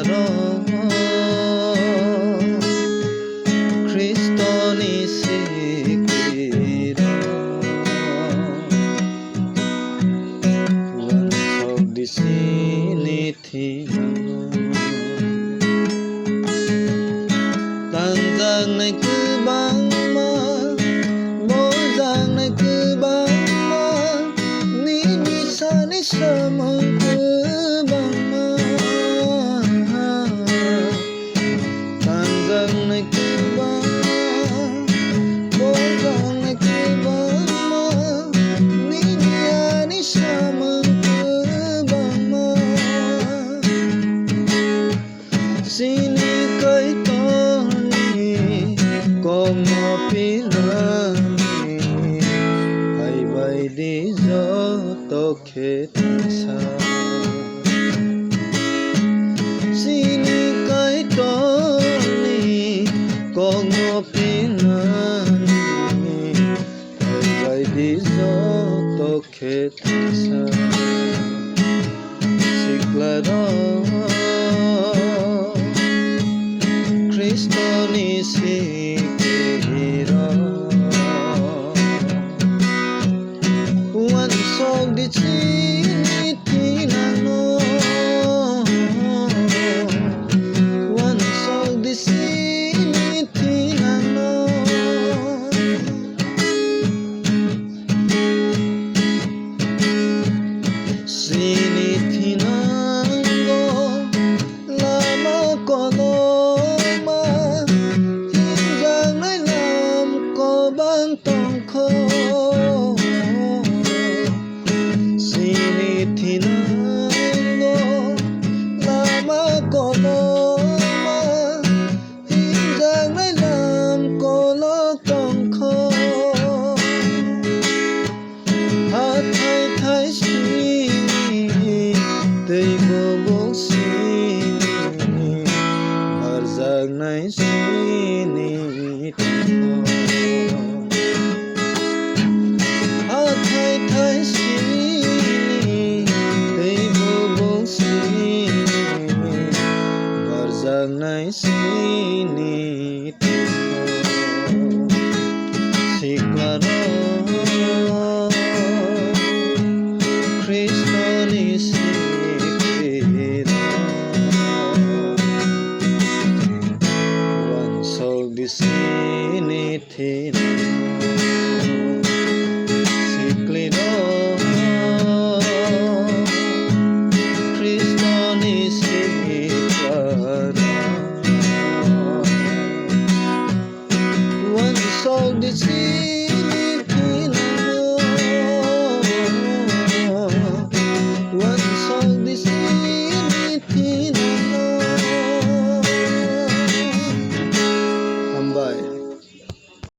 Siklaro Kristoni sikira Tuhan sok di sini tidak Tanjang naik ke bangma Bojang naik ke bangma Ni bisa ni sama ke bangma Tanjang naik ke bangma Bojang naik ke bangma Ni dia ni sama ke bangma Sini kai Komopilani Hai bai di joto ketsa Sini kai toni Komopilani Hai bai di joto ketsa Siklaro Kristoni sikira Tuhan sok di sini tinano Tuhan sok di sini tinano Sini tinango lama kono Bantong ko Sini tinango lama ko loma Hinjang ay lam ko lokong ko At hay sini Tay bubong sini Marzag na'y sini Thay sini Tay bubong sini Barzang na'y sini Siklaro Kristoni